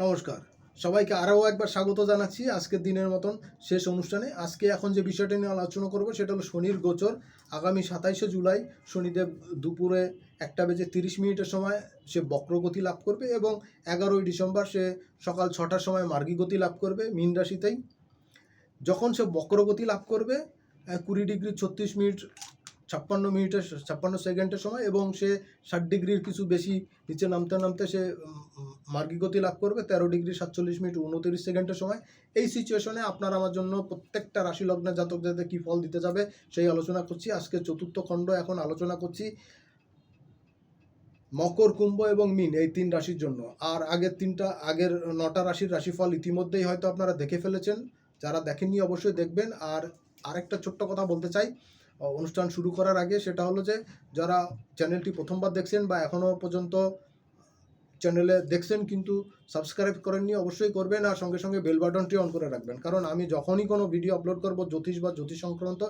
নমস্কার, সবাইকে আরও একবার স্বাগত জানাচ্ছি আজকের দিনের মতন শেষ অনুষ্ঠানে। আজকে এখন যে বিষয়টা নিয়ে আলোচনা করব সেটা হলো শনির গোচর। আগামী 27শে জুলাই শনিদেব দুপুরে 1:30 সময় সে বক্রগতি লাভ করবে এবং 11ই ডিসেম্বর সে সকাল 6টার সময় মার্গী গতি লাভ করবে মীন রাশিতেই। যখন সে বক্রগতি লাভ করবে 20°36'56" সময় এবং সে 60° কিছু বেশি নিচে নামতে নামতে সে মার্গী গতি লাভ করবে 13°47'29" সময়। এই সিচুয়েশনে আপনার আমার জন্য প্রত্যেকটা রাশি লগ্নের জাতক জাতিকে কী ফল দিতে যাবে সেই আলোচনা করছি। আজকে চতুর্থ খণ্ড এখন আলোচনা করছি মকর, কুম্ভ এবং মীন এই 3 রাশির জন্য। আর আগের 9টা রাশির রাশিফল ইতিমধ্যেই হয়তো আপনারা দেখে ফেলেছেন, যারা দেখেননি অবশ্যই দেখবেন। আর আরেকটা ছোট্ট কথা বলতে চাই অনুষ্ঠান শুরু করার আগে, সেটা হলো যে যারা চ্যানেলটি প্রথমবার দেখছেন বা এখনও পর্যন্ত চ্যানেলে দেখছেন কিন্তু সাবস্ক্রাইব করেননি, অবশ্যই করবেন। আর সঙ্গে সঙ্গে বেল বাটনটি অন করে রাখবেন, কারণ আমি যখনই কোনো ভিডিও আপলোড করব জ্যোতিষ বা জ্যোতিষ সংক্রান্ত,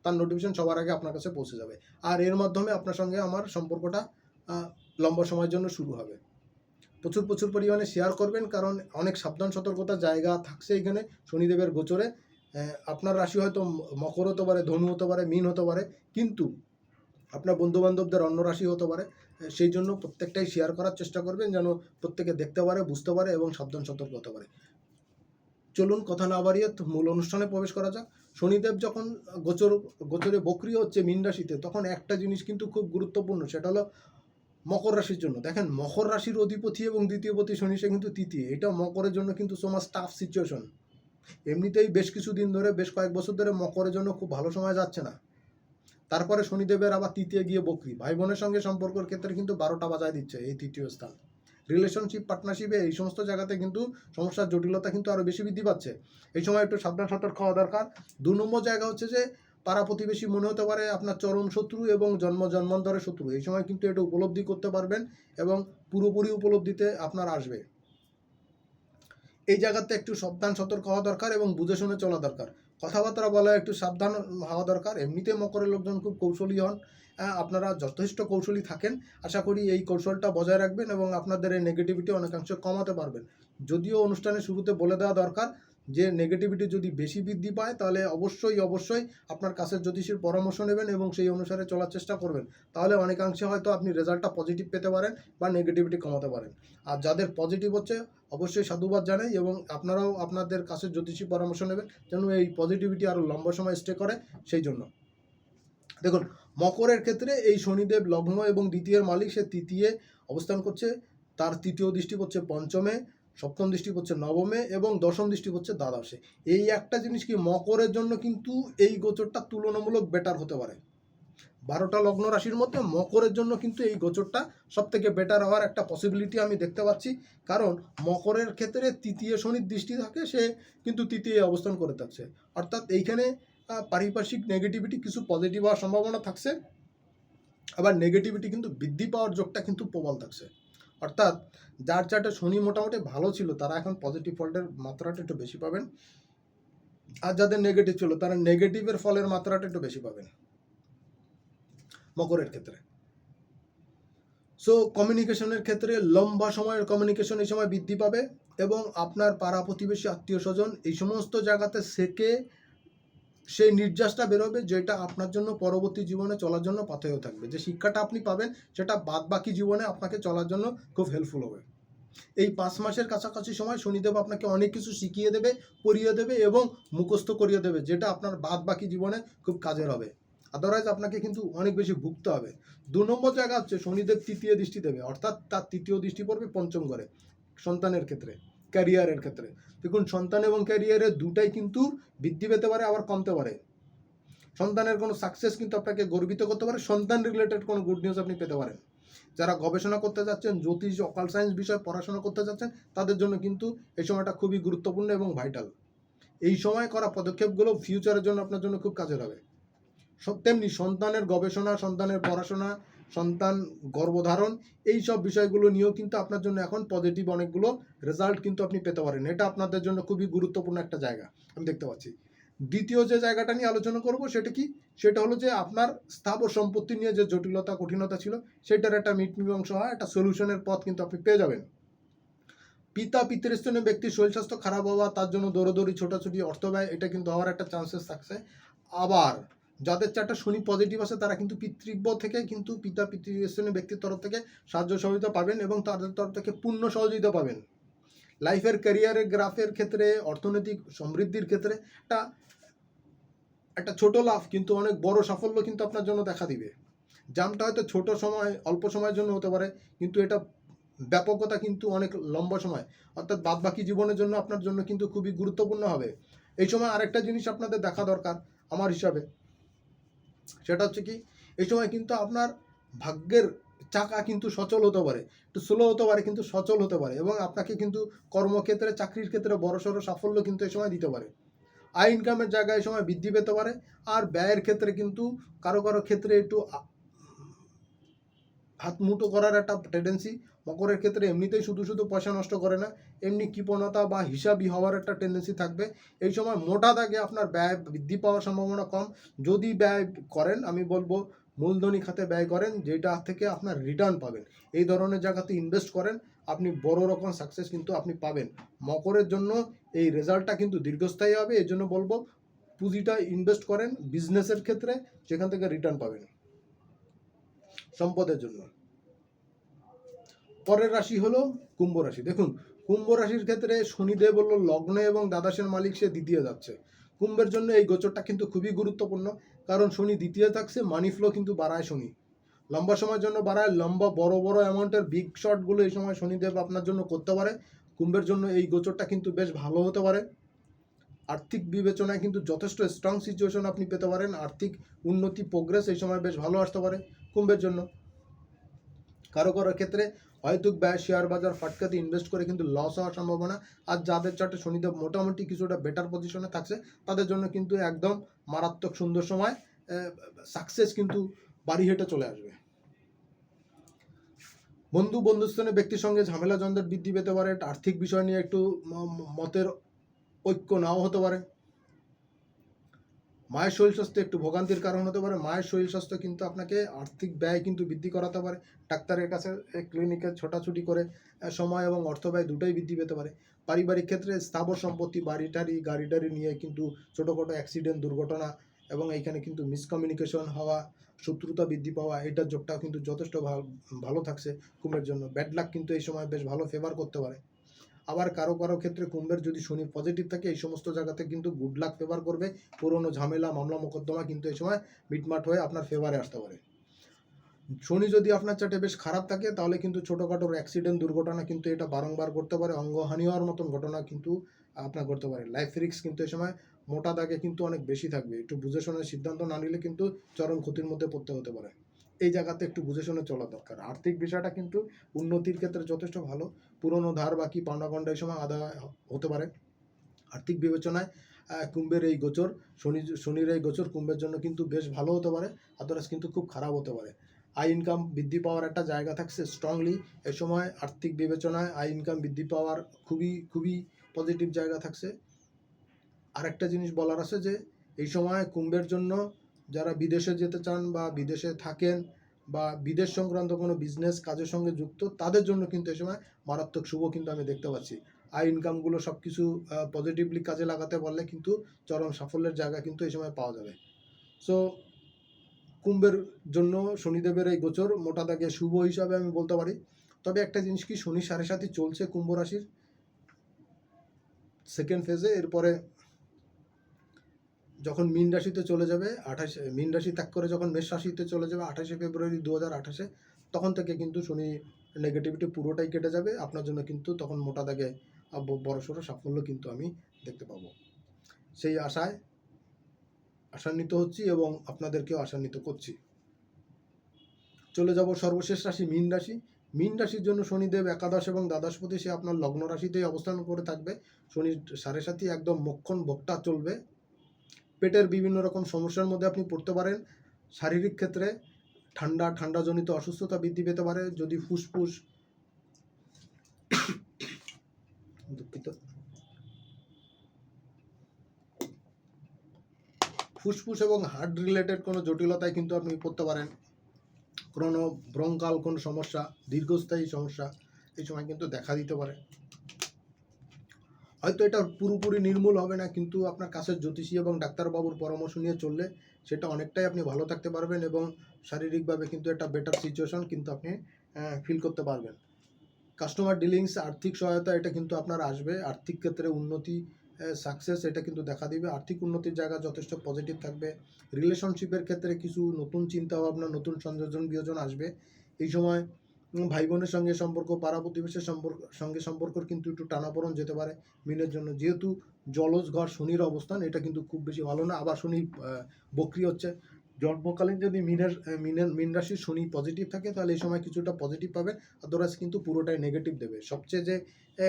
তার নোটিফিকেশন সবার আগে আপনার কাছে পৌঁছে যাবে। আর এর মাধ্যমে আপনার সঙ্গে আমার সম্পর্কটা লম্বা সময়ের জন্য শুরু হবে। প্রচুর পরিমাণে শেয়ার করবেন, কারণ অনেক সাবধান সতর্কতার জায়গা থাকছে এখানে শনিদেবের গোচরে। আপনার রাশি হয়তো মকর হতে পারে, ধনু হতে পারে, মীন হতে পারে, কিন্তু আপনার বন্ধুবান্ধবদের অন্য রাশি হতে পারে। সেই জন্য প্রত্যেকটাই শেয়ার করার চেষ্টা করবেন, যেন প্রত্যেকে দেখতে পারে, বুঝতে পারে এবং সাবধান সতর্ক হতে পারে। চলুন কথা না বাড়িয়ে মূল অনুষ্ঠানে প্রবেশ করা যাক। শনিদেব যখন গোচরে বক্রি হচ্ছে মীন রাশিতে, তখন একটা জিনিস কিন্তু খুব গুরুত্বপূর্ণ, সেটা হলো মকর রাশির জন্য। দেখেন, মকর রাশির অধিপতি এবং দ্বিতীয়পতি শনি, সে কিন্তু তৃতীয়। এটা মকরের জন্য কিন্তু সো মাচ টাফ সিচুয়েশন। এমনিতেই বেশ কিছুদিন ধরে, বেশ কয়েক বছর ধরে মকরের জন্য খুব ভালো সময় যাচ্ছে না। তারপরে শনিদেবের আবার তৃতীয় গিয়ে বক্রি। ভাই বোনের সঙ্গে সম্পর্কের ক্ষেত্রে কিন্তু 12টা বাজায় দিচ্ছে এই তৃতীয় স্থান। রিলেশনশিপ, পার্টনারশিপে এই সমস্ত জায়গাতে কিন্তু সমস্যার জটিলতা কিন্তু আরও বেশি বৃদ্ধি পাচ্ছে। এই সময় একটু সাবধান সতর্ক হওয়া দরকার। 2 নম্বর জায়গা হচ্ছে যে পাড়া প্রতিবেশী মনে হতে পারে আপনার চরম শত্রু এবং জন্মান্তরের শত্রু। এই সময় কিন্তু এটা উপলব্ধি করতে পারবেন এবং পুরোপুরি উপলব্ধিতে আপনার আসবে। এই জায়গাতে একটু সাবধান সতর্ক হওয়া দরকার এবং বুঝে শুনে চলা দরকার। কথাবার্তা বলা একটু সাবধান হওয়া দরকার। এমনিতে মকরের লোকজন খুব কৌশলী হন, আপনারা যথেষ্ট কৌশলী থাকেন। আশা করি এই কৌশলটা বজায় রাখবেন এবং আপনাদের এই নেগেটিভিটি অনেকাংশে কমাতে পারবেন। যদিও অনুষ্ঠানের শুরুতে বলে দেওয়া দরকার যে নেগেটিভিটি যদি বেশি বৃদ্ধি পায়, তাহলে অবশ্যই আপনার কাছের জ্যোতিষীর পরামর্শ নেবেন এবং সেই অনুসারে চলার চেষ্টা করবেন। তাহলে অনেকাংশে হয়তো আপনি রেজাল্টটা পজিটিভ পেতে পারেন বা নেগেটিভিটি কমাতে পারেন। আর যাদের পজিটিভ হচ্ছে, অবশ্যই সাধুবাদ জানাই এবং আপনারাও আপনাদের কাছে জ্যোতিষী পরামর্শ নেবেন যেন এই পজিটিভিটি আরও লম্বা সময় স্টে করে। সেই জন্য দেখুন, মকরের ক্ষেত্রে এই শনিদেব লগ্ন এবং দ্বিতীয়ের মালিক, সে তৃতীয় অবস্থান করছে। তার তৃতীয় দৃষ্টি পড়ছে পঞ্চমে, সপ্তম দৃষ্টি পড়ছে নবমে এবং দশম দৃষ্টি পড়ছে দ্বাদশে। এই একটা জিনিস কি, মকরের জন্য কিন্তু এই গোচরটা তুলনামূলক বেটার হতে পারে। 12টা লগ্ন রাশির মধ্যে মকরের জন্য কিন্তু এই গোচরটা সবথেকে বেটার হওয়ার একটা পসিবিলিটি আমি দেখতে পাচ্ছি। কারণ মকরের ক্ষেত্রে তৃতীয় শনির দৃষ্টি থাকে, সে কিন্তু তৃতীয় অবস্থান করে থাকছে। অর্থাৎ এইখানে পারিপার্শ্বিক নেগেটিভিটি কিছু পজিটিভ হওয়ার সম্ভাবনা থাকছে, আবার নেগেটিভিটি কিন্তু বৃদ্ধি পাওয়ার যোগটা কিন্তু প্রবল থাকছে। অর্থাৎ যার চারটে শনি মোটামুটি ভালো ছিল, তারা এখন পজিটিভ ফলের মাত্রাটা একটু বেশি পাবেন, আর যাদের নেগেটিভ ছিল তারা নেগেটিভের ফলের মাত্রাটা একটু বেশি পাবেন মকরের ক্ষেত্রে। সো কমিউনিকেশনের ক্ষেত্রে লম্বা সময়ের কমিউনিকেশন এই সময় বৃদ্ধি পাবে এবং আপনার পাড়া প্রতিবেশী, আত্মীয় স্বজন, এই সমস্ত জায়গাতে থেকে সেই নির্যাসটা বেরোবে, যেটা আপনার জন্য পরবর্তী জীবনে চলার জন্য পাথেয় থাকবে। যে শিক্ষাটা আপনি পাবেন, সেটা বাদ বাকি জীবনে আপনাকে চলার জন্য খুব হেল্পফুল হবে। এই 5 মাসের কাছাকাছি সময় শনিদেব আপনাকে অনেক কিছু শিখিয়ে দেবে, পড়িয়ে দেবে এবং মুখস্থ করিয়ে দেবে, যেটা আপনার বাদ বাকি জীবনে খুব কাজের হবে। আদারওয়াইজ আপনাকে কিন্তু অনেক বেশি ভুগতে হবে। 2 নম্বর জায়গা হচ্ছে শনিদেব তৃতীয় দৃষ্টি দেবে, অর্থাৎ তার তৃতীয় দৃষ্টি পড়বে পঞ্চম ঘরে, সন্তানের ক্ষেত্রে, ক্যারিয়ারের ক্ষেত্রে। দেখুন, সন্তান এবং ক্যারিয়ারের দুটাই কিন্তু বৃদ্ধি পেতে পারে, আবার কমতে পারে। সন্তানের কোনো সাকসেস কিন্তু আপনাকে গর্বিত করতে পারে, সন্তান রিলেটেড কোনো গুড নিউজ আপনি পেতে পারেন। যারা গবেষণা করতে যাচ্ছেন, জ্যোতিষ, অকাল সায়েন্স বিষয়ে পড়াশোনা করতে যাচ্ছেন, তাদের জন্য কিন্তু এই সময়টা খুবই গুরুত্বপূর্ণ এবং ভাইটাল। এই সময় করা পদক্ষেপগুলো ফিউচারের জন্য আপনার জন্য খুব কাজের হবে। তেমনি সন্তানের গবেষণা, সন্তানের পড়াশোনা, সন্তান গর্ভধারণ, এই সব বিষয়গুলো নিয়েও কিন্তু আপনার জন্য এখন পজিটিভ অনেকগুলো রেজাল্ট কিন্তু আপনি পেতে পারেন। এটা আপনাদের জন্য খুবই গুরুত্বপূর্ণ একটা জায়গা আমি দেখতে পাচ্ছি। দ্বিতীয় যে জায়গাটা নিয়ে আলোচনা করব সেটা কি, সেটা হলো যে আপনার স্থাবর সম্পত্তি নিয়ে যে জটিলতা কঠিনতা ছিল, সেটার একটা মিটমীমাংসা হয়, একটা সলিউশনের পথ কিন্তু আপনি পেয়ে যাবেন। পিতা পিতৃস্থানীয় ব্যক্তির শরীর স্বাস্থ্য খারাপ হওয়া, তার জন্য দৌড়দৌড়ি ছোটাছুটি অর্থ ব্যয়, এটা কিন্তু হওয়ার একটা চান্সেস থাকছে। আবার যাদের চারটা শনি পজিটিভ আছে তারা কিন্তু পিতৃব্য থেকে কিন্তু পিতা পিতৃস্থানীয় ব্যক্তির তরফ থেকে সাহায্য সহযোগিতা পাবেন এবং তাদের তরফ থেকে পূর্ণ সহযোগিতা পাবেন। লাইফের ক্যারিয়ারের গ্রাফের ক্ষেত্রে, অর্থনৈতিক সমৃদ্ধির ক্ষেত্রে একটা একটা ছোট লাভ কিন্তু অনেক বড় সাফল্য কিন্তু আপনার জন্য দেখা দিবে। জাম্পটা হয়তো ছোট সময় অল্প সময়ের জন্য হতে পারে, কিন্তু এটা ব্যাপকতা কিন্তু অনেক লম্বা সময়, অর্থাৎ বাদবাকি জীবনের জন্য আপনার জন্য কিন্তু খুবই গুরুত্বপূর্ণ হবে। এই সময় আরেকটা জিনিস আপনাদের দেখা দরকার আমার হিসাবে, সেটা হচ্ছে কি, এই সময় কিন্তু আপনার ভাগ্যের চাকা কিন্তু সচল হতে পারে, একটু স্লো হতে পারে কিন্তু সচল হতে পারে, এবং আপনাকে কিন্তু কর্মক্ষেত্রে, চাকরির ক্ষেত্রে বড়সড় সাফল্য কিন্তু এই সময় দিতে পারে। আয় ইনকামের জায়গায় এই সময় বৃদ্ধি পেতে পারে। আর ব্যয়ের ক্ষেত্রে কিন্তু কারো কারো ক্ষেত্রে একটু হাত মুঠো করার একটা টেন্ডেন্সি, মকরের ক্ষেত্রে এমনিতেই শুধু শুধু পয়সা নষ্ট করে না, এমনি কৃপণতা বা হিসাবি হওয়ার একটা টেন্ডেন্সি থাকবে। এই সময় মোটা দাগে আপনার ব্যয় বৃদ্ধি পাওয়ার সম্ভাবনা কম। যদি ব্যয় করেন, আমি বলবো মূলধনী খাতে ব্যয় করেন, যেটা থেকে আপনার রিটার্ন পাবেন। এই ধরনের জায়গাতে ইনভেস্ট করেন, আপনি বড় রকম সাকসেস কিন্তু আপনি পাবেন। মকরের জন্য এই রেজাল্টটা কিন্তু দীর্ঘস্থায়ী হবে, এই জন্য বলবো পুঁজিটা ইনভেস্ট করেন বিজনেসের ক্ষেত্রে, সেখান থেকে রিটার্ন পাবেন। সম্পদের জন্য পরের রাশি হলো কুম্ভ রাশি। দেখুন, কুম্ভ রাশির ক্ষেত্রে শনিদেব হলো লগ্নে এবং দ্বাদশের মালিক, সে দ্বিতীয় যাচ্ছে। কুম্ভের জন্য এই গোচরটা কিন্তু খুবই গুরুত্বপূর্ণ, কারণ শনি দ্বিতীয় থাকছে, মানি ফ্লো কিন্তু বাড়ায় শনি, লম্বা সময়ের জন্য বাড়ায়। লম্বা বড় বড় অ্যামাউন্টের বিগ শটগুলো এই সময় শনিদেব আপনার জন্য করতে পারে। কুম্ভের জন্য এই গোচরটা কিন্তু বেশ ভালো হতে পারে। আর্থিক বিবেচনায় কিন্তু যথেষ্ট স্ট্রং সিচুয়েশন আপনি পেতে পারেন। আর্থিক উন্নতি, প্রোগ্রেস এই সময় বেশ ভালো আসতে পারে কুম্ভের জন্য। কারো কারো ক্ষেত্রে হয়তো ব্যয়, শেয়ার বাজার ফাটকাতে ইনভেস্ট করে কিন্তু লস হওয়ার সম্ভাবনা। আর যাদের চার্টে শনিদেব মোটামুটি কিছুটা বেটার পজিশনে থাকছে, তাদের জন্য কিন্তু একদম মারাত্মক সুন্দর সময়, সাকসেস কিন্তু বাড়ি হেঁটে চলে আসবে। বন্ধুস্থানীয় ব্যক্তির সঙ্গে ঝামেলা ঝঞ্ঝাট বৃদ্ধি পেতে পারে। আর্থিক বিষয় নিয়ে একটু মতের ঐক্য নাও হতে পারে। মায়ের শরীর স্বাস্থ্য একটু ভোগান্তির কারণ হতে পারে। মায়ের শরীর স্বাস্থ্য কিন্তু আপনাকে আর্থিক ব্যয় কিন্তু বৃদ্ধি করাতে পারে। ডাক্তারের কাছে, ক্লিনিকে ছোটাছুটি করে সময় এবং অর্থ ব্যয় দুটোই বৃদ্ধি পেতে পারে। পারিবারিক ক্ষেত্রে স্থাবর সম্পত্তি, বাড়ি টাড়ি, গাড়ি টাড়ি নিয়ে কিন্তু ছোটোখাটো অ্যাক্সিডেন্ট, দুর্ঘটনা, এবং এইখানে কিন্তু মিসকমিউনিকেশন হওয়া, শত্রুতা বৃদ্ধি পাওয়া, এইটার যোগটাও কিন্তু যথেষ্ট ভালো থাকছে কুম্ভের জন্য। ব্যাড লাক কিন্তু এই সময় বেশ ভালো ফেভার করতে পারে। আবার কারো কারো ক্ষেত্রে কুম্ভের যদি শনি পজিটিভ থাকে, এই সমস্ত জায়গাতে কিন্তু গুড লাক ফেভার করবে। পুরনো ঝামেলা, মামলা মোকদ্দমা কিন্তু এই সময় মিটমাট হয়ে আপনার ফেভারে আসতে পারে। শনি যদি আপনার চার্টে বেশ খারাপ থাকে, তাহলে কিন্তু ছোটোখাটো অ্যাক্সিডেন্ট, দুর্ঘটনা কিন্তু এটা বারংবার করতে পারে। অঙ্গহানি হওয়ার মতন ঘটনা কিন্তু আপনার করতে পারে। লাইফ রিস্ক কিন্তু এই সময় মোটা দাগে কিন্তু অনেক বেশি থাকবে। একটু বুঝে শুনে সিদ্ধান্ত না নিলে কিন্তু চরম ক্ষতির মধ্যে পড়তে হতে পারে। এই জায়গাতে একটু বুঝে শুনে চলা দরকার। আর্থিক বিষয়টা কিন্তু উন্নতির ক্ষেত্রে যথেষ্ট ভালো। পুরনো ধার বাকি পাওনাগণ্ডা এই সময় আদায় হতে পারে। আর্থিক বিবেচনায় কুম্ভের এই গোচর, শনির এই গোচর কুম্ভের জন্য কিন্তু বেশ ভালো হতে পারে, আদারস কিন্তু খুব খারাপ হতে পারে। আয় ইনকাম বৃদ্ধি পাওয়ার একটা জায়গা থাকছে স্ট্রংলি। এই সময় আর্থিক বিবেচনায় আয় ইনকাম বৃদ্ধি পাওয়ার খুবই খুবই পজিটিভ জায়গা থাকছে। আরেকটা জিনিস বলার আছে যে এই সময় কুম্ভের জন্য যারা বিদেশে যেতে চান বা বিদেশে থাকেন বা বিদেশ সংক্রান্ত কোনো বিজনেস কাজের সঙ্গে যুক্ত, তাদের জন্য কিন্তু এই সময় মারাত্মক শুভ কিন্তু আমি দেখতে পাচ্ছি। আয় ইনকামগুলো সব কিছু পজিটিভলি কাজে লাগাতে পারলে কিন্তু চরম সাফল্যের জায়গা কিন্তু এই সময় পাওয়া যাবে। সো কুম্ভের জন্য শনিদেবের এই গোচর মোটা দাগে শুভ হিসাবে আমি বলতে পারি। তবে একটা জিনিস কি, শনি 7.5 চলছে কুম্ভ রাশির সেকেন্ড ফেজে। এরপরে যখন মীন রাশিতে চলে যাবে, মীন রাশি ত্যাগ করে যখন মেষ রাশিতে চলে যাবে 28 ফেব্রুয়ারি 2028, তখন থেকে কিন্তু শনি নেগেটিভিটি পুরোটাই কেটে যাবে আপনার জন্য। কিন্তু তখন মোটা দাগে বড়সড় সাফল্য কিন্তু আমি দেখতে পাবো। সেই আশায় আশান্বিত হচ্ছি এবং আপনাদেরকেও আশান্বিত করছি। চলে যাব সর্বশেষ রাশি মীন রাশি। মীন রাশির জন্য শনিদেব একাদশ এবং দ্বাদশপতি, সে আপনার লগ্ন রাশিতেই অবস্থান করে থাকবে। শনির 7.5 একদম মক্ষণ বক্তা চলবে। পেটের বিভিন্ন রকম সমস্যার মধ্যে আপনি পড়তে পারেন। শারীরিক ক্ষেত্রে ঠান্ডাজনিত অসুস্থতা বৃদ্ধি পেতে পারে। যদি ফুসফুস এবং হার্ট রিলেটেড কোনো জটিলতায় কিন্তু আপনি পড়তে পারেন। কোনো ব্রঙ্কাল কোনো সমস্যা, দীর্ঘস্থায়ী সমস্যা এই সময় কিন্তু দেখা দিতে পারে। হয়তো এটা পুরোপুরি নির্মূল হবে না, কিন্তু আপনার কাছের জ্যোতিষী এবং ডাক্তারবাবুর পরামর্শ নিয়ে চললে সেটা অনেকটাই আপনি ভালো থাকতে পারবেন এবং শারীরিকভাবে কিন্তু একটা বেটার সিচুয়েশন কিন্তু আপনি ফিল করতে পারবেন। কাস্টমার ডিলিংস, আর্থিক সহায়তা, এটা কিন্তু আপনার আসবে। আর্থিক ক্ষেত্রে উন্নতি, সাকসেস, এটা কিন্তু দেখা দিবে। আর্থিক উন্নতির জায়গা যথেষ্ট পজিটিভ থাকবে। রিলেশনশিপের ক্ষেত্রে কিছু নতুন চিন্তাভাবনা, নতুন সংযোজন বিয়োজন আসবে এই সময়। ভাই বোনের সঙ্গে সম্পর্ক, পাড়া প্রতিবেশীর সঙ্গে সম্পর্কর কিন্তু একটু টানাপোড়েন যেতে পারে মিনের জন্য। যেহেতু জলজ ঘর শনির অবস্থান, এটা কিন্তু খুব বেশি ভালো না। আবার শনি বক্রি হচ্ছে। জন্মকালীন যদি মিন রাশির শনি পজিটিভ থাকে তাহলে এই সময় কিছুটা পজিটিভ পাবেন, আদারওয়াইজ কিন্তু পুরোটাই নেগেটিভ দেবে। সবচেয়ে যে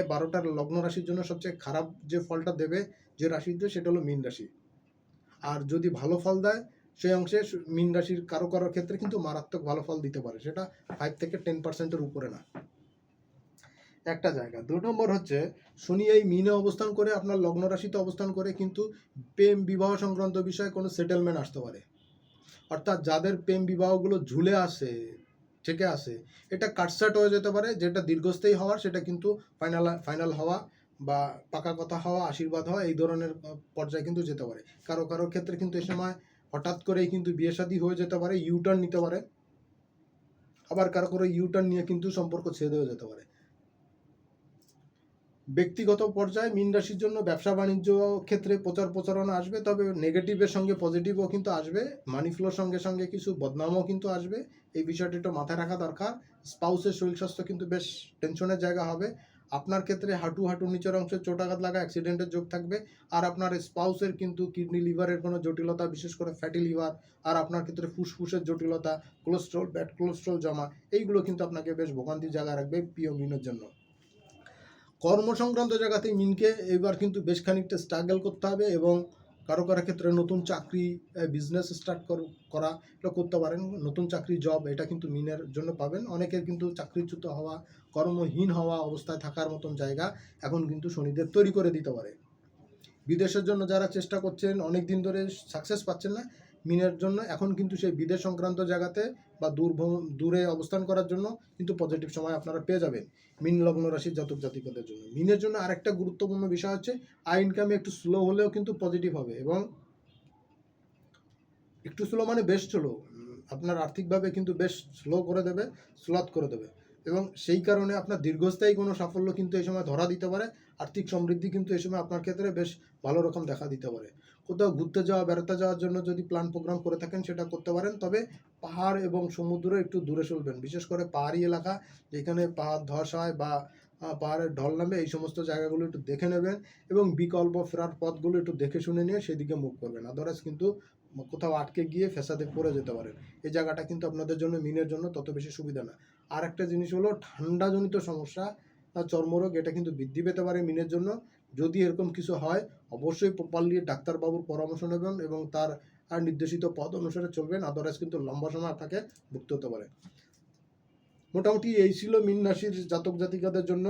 12টার লগ্ন রাশির জন্য সবচেয়ে খারাপ যে ফলটা দেবে যে রাশিতে, সেটা হলো মীন রাশি। আর যদি ভালো ফল দেয় সেই অংশে মীন রাশির কারো কারো ক্ষেত্রে কিন্তু মারাত্মক ভালো ফল দিতে পারে, সেটা 5 থেকে 10%-এর উপরে না। একটা জায়গা। 2 নম্বর হচ্ছে শনি এই মিনে অবস্থান করে আপনার লগ্ন রাশিতে অবস্থান করে কিন্তু প্রেম বিবাহ সংক্রান্ত বিষয়ে কোনো সেটেলমেন্ট আসতে পারে। অর্থাৎ যাদের প্রেম বিবাহগুলো ঝুলে আসে, থেকে আসে, এটা কাটসাট হয়ে যেতে পারে। যেটা দীর্ঘস্থায়ী হওয়ার সেটা কিন্তু ফাইনাল হওয়া বা পাকা কথা হওয়া, আশীর্বাদ হওয়া, এই ধরনের পর্যায়ে কিন্তু যেতে পারে। কারো কারোর ক্ষেত্রে কিন্তু এই সময় হঠাৎ করেই কিন্তু বিয়ে শাদী হয়ে যেতে পারে, ইউটার্ন নিতে পারে। আবার কারো কারো ইউটার্ন নিয়ে কিন্তু সম্পর্ক ছেদ হয়ে যেতে পারে। ব্যক্তিগত পর্যায়ে মীন রাশির জন্য ব্যবসা বাণিজ্য ক্ষেত্রে প্রচার প্রচারণা আসবে, তবে নেগেটিভের সঙ্গে পজিটিভও কিন্তু আসবে। মানি ফ্লোর সঙ্গে সঙ্গে কিছু বদনামও কিন্তু আসবে, এই বিষয়টা একটু মাথায় রাখা দরকার। স্পাউসের শরীর স্বাস্থ্য কিন্তু বেশ টেনশনের জায়গা হবে। আপনার ক্ষেত্রে হাঁটুর নিচের অংশে চোটাঘাত লাগা, অ্যাক্সিডেন্টের যোগ থাকবে। আর আপনার স্পাউসের কিন্তু কিডনি লিভারের কোনো জটিলতা, বিশেষ করে ফ্যাটি লিভার, আর আপনার ক্ষেত্রে ফুসফুসের জটিলতা, কোলেস্ট্রল, ব্যাড কোলেস্ট্রল জমা, এইগুলো কিন্তু আপনাকে বেশ ভোগান্তির জায়গা রাখবে প্রিয় মিনের জন্য। কর্ম সংক্রান্ত জায়গাতেই মিনকে এবার কিন্তু বেশ খানিকটা স্ট্রাগল করতে হবে এবং কারো কারো ক্ষেত্রে নতুন চাকরি, বিজনেস স্টার্ট করা, এটা করতে পারেন। নতুন চাকরি, জব, এটা কিন্তু মিনের জন্য পাবেন। অনেকের কিন্তু চাকরিচ্যুত হওয়া, কর্মহীন হওয়া অবস্থায় থাকার মতন জায়গা এখন কিন্তু শনিদেব তৈরি করে দিতে পারে। বিদেশের জন্য যারা চেষ্টা করছেন, অনেক দিন ধরে সাকসেস পাচ্ছেন না, মিনের জন্য এখন কিন্তু সেই বিদেশ সংক্রান্ত জায়গাতে বা দূরে অবস্থান করার জন্য কিন্তু পজিটিভ সময় আপনারা পেয়ে যাবেন মিন লগ্ন রাশির জাতক জাতিকাদের জন্য। মিনের জন্য আরেকটা গুরুত্বপূর্ণ বিষয় হচ্ছে আয় ইনকামে একটু স্লো হলেও কিন্তু পজিটিভ হবে, এবং একটু স্লো মানে বেশ স্লো, আপনার আর্থিকভাবে কিন্তু বেশ স্লো করে দেবে, স্লথ করে দেবে, এবং সেই কারণে আপনার দীর্ঘস্থায়ী কোনো সাফল্য কিন্তু এই সময় ধরা দিতে পারে। আর্থিক সমৃদ্ধি কিন্তু এই সময় আপনার ক্ষেত্রে বেশ ভালো রকম দেখা দিতে পারে। কোথাও ঘুরতে যাওয়া, বেড়াতে যাওয়ার জন্য যদি প্ল্যান প্রোগ্রাম করে থাকেন সেটা করতে পারেন, তবে পাহাড় এবং সমুদ্র একটু দূরে চলবেন। বিশেষ করে পাহাড়ি এলাকা যেখানে পাহাড় ধস হয় বা পাহাড়ের ঢল নামে, এই সমস্ত জায়গাগুলো একটু দেখে নেবেন এবং বিকল্প ফেরার পথগুলো একটু দেখে শুনে নিয়ে সেদিকে মুভ করবেন। আদারওয়াইজ কিন্তু কোথাও আটকে গিয়ে ফেসাদে পড়ে যেতে পারেন। এই জায়গাটা কিন্তু আপনাদের জন্য, মিনের জন্য তত বেশি সুবিধা না। আর একটা জিনিস হলো ঠান্ডাজনিত সমস্যা, চর্মরোগ, এটা কিন্তু বৃদ্ধি পেতে পারে মিনের জন্য। যদি এরকম কিছু হয় অবশ্যই প্রপারলি ডাক্তারবাবুর পরামর্শ নেবেন এবং তার নির্দেশিত পথ অনুসারে চলবেন, আদারওয়াইজ কিন্তু লম্বা সময় আপনাকে ভুগতে হতে পারে। মোটামুটি এই ছিল মীন রাশির জাতক জাতিকাদের জন্য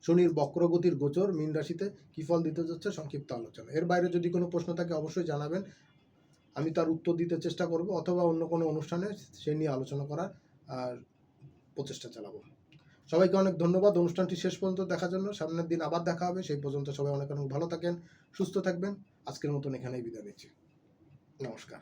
শনির বক্রগতির গোচর মীন রাশিতে কী ফল দিতে যাচ্ছে সংক্ষিপ্ত আলোচনা। এর বাইরে যদি কোনো প্রশ্ন থাকে অবশ্যই জানাবেন, আমি তার উত্তর দিতে চেষ্টা করব, অথবা অন্য কোনো অনুষ্ঠানে সে নিয়ে আলোচনা করার আর প্রচেষ্টা চালাবো। সবাইকে অনেক ধন্যবাদ অনুষ্ঠানটি শেষ পর্যন্ত দেখার জন্য। সামনের দিন আবার দেখা হবে, সেই পর্যন্ত সবাই অনেক অনেক ভালো থাকেন, সুস্থ থাকবেন। আজকের মতন এখানেই বিদায় নিচ্ছি। নমস্কার।